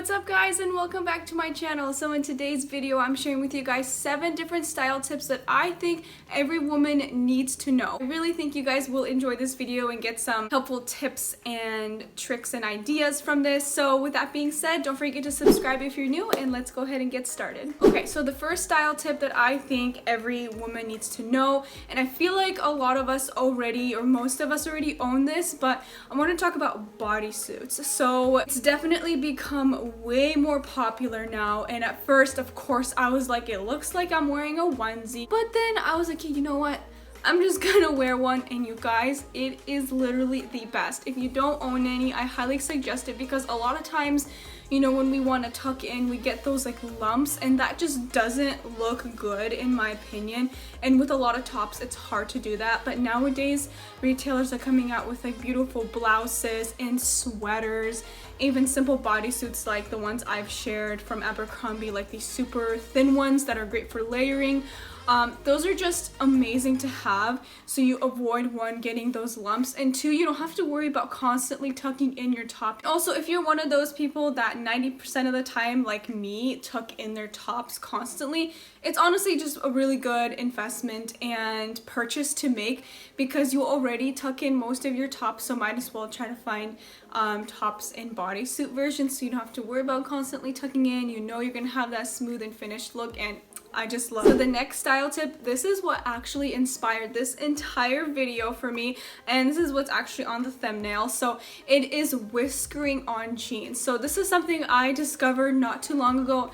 What's up guys, and welcome back to my channel. So in today's video I'm sharing with you guys 7 different style tips that I think every woman needs to know. I really think you guys will enjoy this video and get some helpful tips and tricks and ideas from this. So with that being said, don't forget to subscribe if you're new, and let's go ahead and get started. Okay, so the first style tip that I think every woman needs to know, and I feel like a lot of us already, or most of us already own this, but I want to talk about bodysuits. So it's definitely become way more popular now, and at first of course I was like, it looks like I'm wearing a onesie, but then I was like, you know what, I'm just gonna wear one. And you guys, it is literally the best. If you don't own any, I highly suggest it, because a lot of times, you know, when we want to tuck in, we get those like lumps, and that just doesn't look good in my opinion. And with a lot of tops, it's hard to do that. But nowadays, retailers are coming out with like beautiful blouses and sweaters, even simple bodysuits like the ones I've shared from Abercrombie, like these super thin ones that are great for layering. Those are just amazing to have, so you avoid, one, getting those lumps, and two, you don't have to worry about constantly tucking in your top. Also, if you're one of those people that 90% of the time, like me, tuck in their tops constantly, it's honestly just a really good investment and purchase to make, because you already tuck in most of your tops, so might as well try to find tops in bodysuit versions, so you don't have to worry about constantly tucking in. You know you're gonna have that smooth and finished look, and I just love it. So the next style tip, this is what actually inspired this entire video for me, and this is what's actually on the thumbnail. So it is whiskering on jeans. So this is something I discovered not too long ago,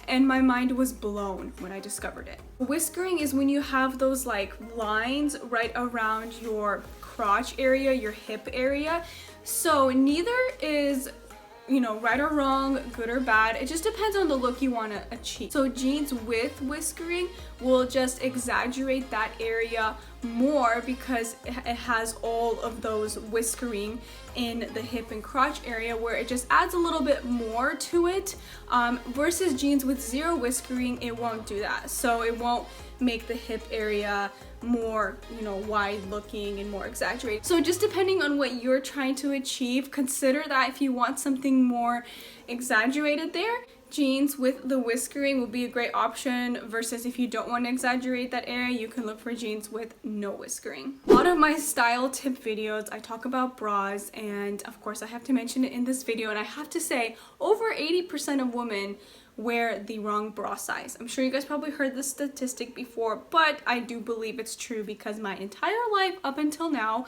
and my mind was blown when I discovered it. Whiskering is when you have those like lines right around your crotch area, your hip area. So neither is, you know, right or wrong, good or bad. It just depends on the look you want to achieve. So jeans with whiskering will just exaggerate that area more, because it has all of those whiskering in the hip and crotch area, where it just adds a little bit more to it, versus jeans with zero whiskering, it won't do that. So it won't make the hip area more, you know, wide looking and more exaggerated. So just depending on what you're trying to achieve, consider that if you want something more exaggerated there, jeans with the whiskering will be a great option, versus if you don't want to exaggerate that area, you can look for jeans with no whiskering. A lot of my style tip videos, I talk about bras, and of course I have to mention it in this video, and I have to say over 80% of women wear the wrong bra size. I'm sure you guys probably heard this statistic before, but I do believe it's true, because my entire life up until now,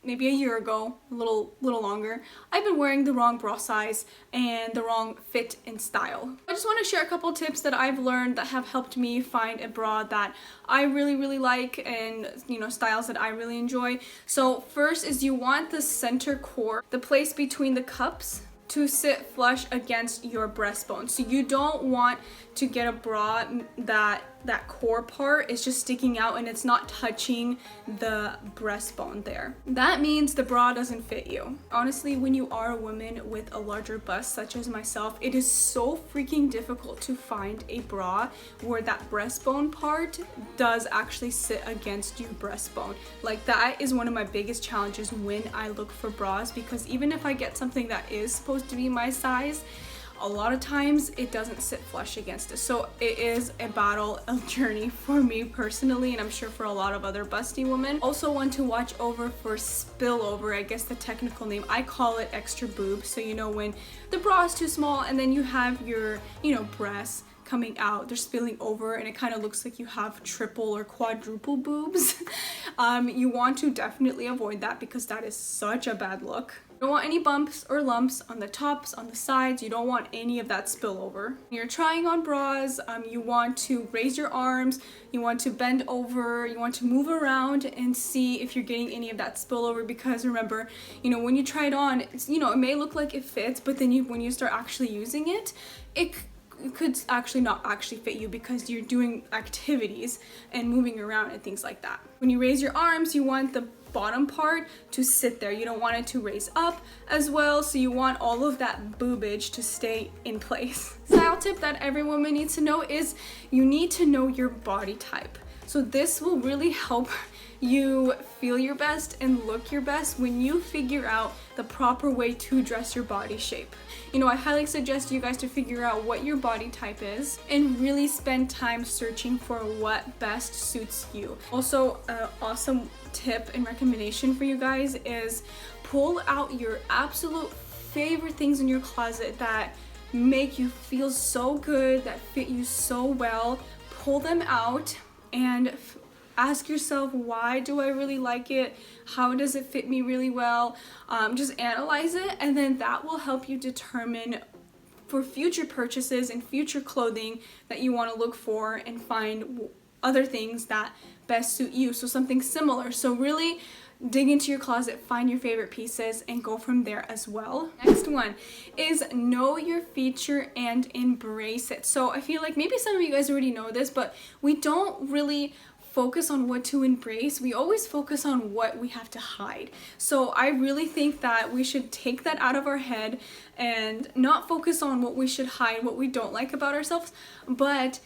maybe a year ago, a little longer, I've been wearing the wrong bra size and the wrong fit and style. I just want to share a couple tips that I've learned that have helped me find a bra that I really like, and you know, styles that I really enjoy. So first is, you want the center core, the place between the cups, to sit flush against your breastbone. So you don't want to get a bra that core part is just sticking out and it's not touching the breastbone there. That means the bra doesn't fit you. Honestly, when you are a woman with a larger bust such as myself, it is so freaking difficult to find a bra where that breastbone part does actually sit against your breastbone. Like, that is one of my biggest challenges when I look for bras, because even if I get something that is supposed to be my size, a lot of times it doesn't sit flush against it. So it is a battle, a journey for me personally, and I'm sure for a lot of other busty women. Also want to watch over for spillover, I guess the technical name. I call it extra boob. So you know, when the bra is too small and then you have your, you know, breasts coming out, they're spilling over, and it kind of looks like you have triple or quadruple boobs. You want to definitely avoid that, because that is such a bad look. You don't want any bumps or lumps on the tops, on the sides. You don't want any of that spillover. When you're trying on bras, you want to raise your arms, you want to bend over, you want to move around and see if you're getting any of that spillover, because remember, you know, when you try it on, it's, you know, it may look like it fits, but then when you start actually using it, it could actually not actually fit you, because you're doing activities and moving around and things like that. When you raise your arms, you want the bottom part to sit there. You don't want it to raise up as well, so you want all of that boobage to stay in place. Style tip that every woman needs to know is, you need to know your body type. So this will really help you feel your best and look your best when you figure out the proper way to dress your body shape. You know, I highly suggest you guys to figure out what your body type is and really spend time searching for what best suits you. Also, an awesome tip and recommendation for you guys is pull out your absolute favorite things in your closet that make you feel so good, that fit you so well. Pull them out and ask yourself, why do I really like it? How does it fit me really well? Just analyze it, and then that will help you determine for future purchases and future clothing that you want to look for and find other things that best suit you. So something similar. So really dig into your closet, find your favorite pieces, and go from there as well. Next one is know your feature and embrace it. So I feel like maybe some of you guys already know this, but we don't really focus on what to embrace. We always focus on what we have to hide. So I really think that we should take that out of our head and not focus on what we should hide, what we don't like about ourselves, but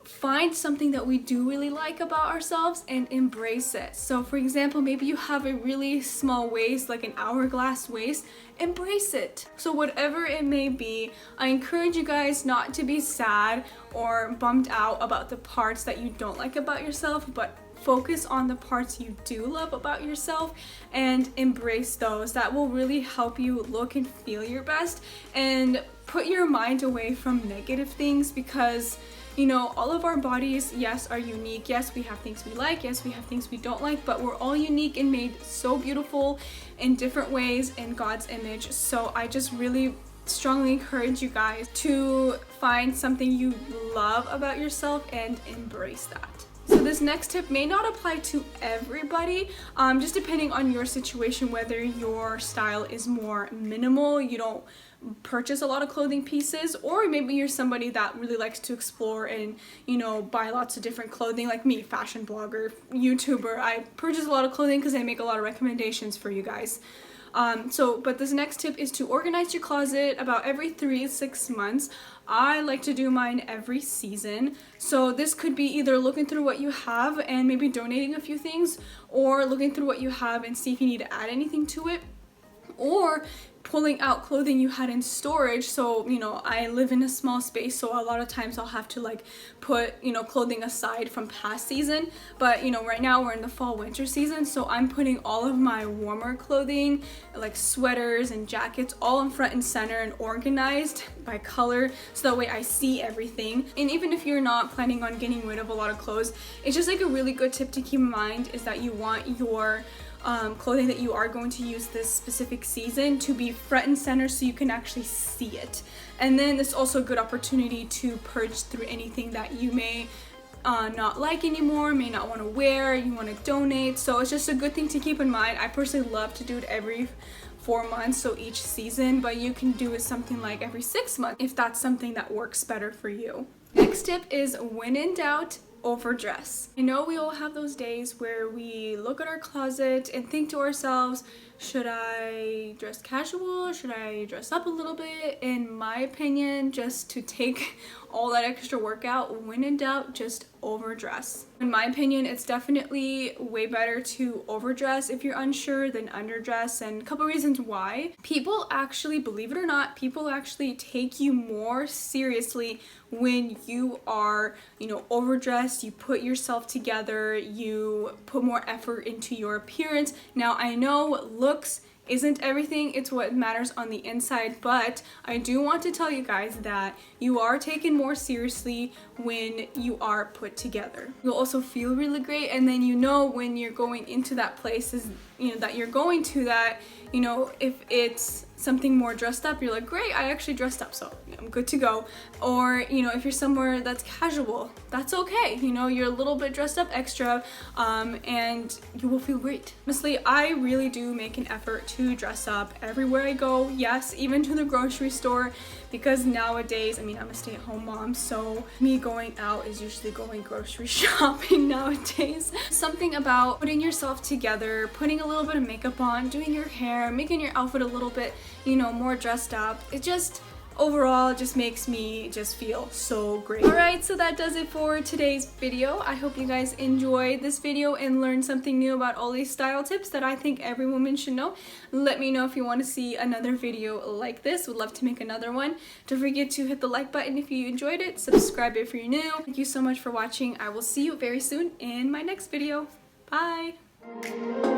find something that we do really like about ourselves and embrace it. So for example, maybe you have a really small waist, like an hourglass waist, embrace it. So whatever it may be, I encourage you guys not to be sad or bummed out about the parts that you don't like about yourself, but focus on the parts you do love about yourself and embrace those. That will really help you look and feel your best and put your mind away from negative things, because you know, all of our bodies, yes, are unique. Yes, we have things we like. Yes, we have things we don't like, but we're all unique and made so beautiful in different ways in God's image. So I just really strongly encourage you guys to find something you love about yourself and embrace that. So this next tip may not apply to everybody, just depending on your situation, whether your style is more minimal, you don't purchase a lot of clothing pieces, or maybe you're somebody that really likes to explore and, you know, buy lots of different clothing, like me, fashion blogger, YouTuber. I purchase a lot of clothing because I make a lot of recommendations for you guys. But this next tip is to organize your closet about every 3 to 6 months. I like to do mine every season. So this could be either looking through what you have and maybe donating a few things, or looking through what you have and see if you need to add anything to it, or pulling out clothing you had in storage. So, you know, I live in a small space, so a lot of times I'll have to like put, you know, clothing aside from past season. But, you know, right now we're in the fall winter season, so I'm putting all of my warmer clothing, like sweaters and jackets, all in front and center and organized by color, so that way I see everything. And even if you're not planning on getting rid of a lot of clothes, it's just like a really good tip to keep in mind is that you want your clothing that you are going to use this specific season to be front and center so you can actually see it. And then it's also a good opportunity to purge through anything that you may not like anymore, may not want to wear, you want to donate. So it's just a good thing to keep in mind. I personally love to do it every 4 months, so each season, but you can do it something like every 6 months if that's something that works better for you. Next tip is, when in doubt, overdress. I know we all have those days where we look at our closet and think to ourselves, should I dress casual? Should I dress up a little bit? In my opinion, just to take all that extra work out, when in doubt, just overdress. In my opinion, it's definitely way better to overdress if you're unsure than underdress, and a couple reasons why. People actually, believe it or not, people actually take you more seriously when you are, you know, overdressed, you put yourself together, you put more effort into your appearance. Now, I know looks isn't everything, it's what matters on the inside, but I do want to tell you guys that you are taken more seriously when you are put together. You'll also feel really great, and then you know when you're going into that place is, you know, that you're going to that, you know, if it's something more dressed up, you're like, great, I actually dressed up, so I'm good to go. Or, you know, if you're somewhere that's casual, that's okay. You know, you're a little bit dressed up extra, and you will feel great. Honestly, I really do make an effort to dress up everywhere I go. Yes, even to the grocery store, because nowadays, I mean, I'm a stay-at-home mom, so me going out is usually going grocery shopping nowadays. Something about putting yourself together, putting a little bit of makeup on, doing your hair, making your outfit a little bit, you know, more dressed up. It just overall it just makes me just feel so great. Alright, so that does it for today's video. I hope you guys enjoyed this video and learned something new about all these style tips that I think every woman should know. Let me know if you want to see another video like this. Would love to make another one. Don't forget to hit the like button if you enjoyed it. Subscribe if you're new. Thank you so much for watching. I will see you very soon in my next video. Bye!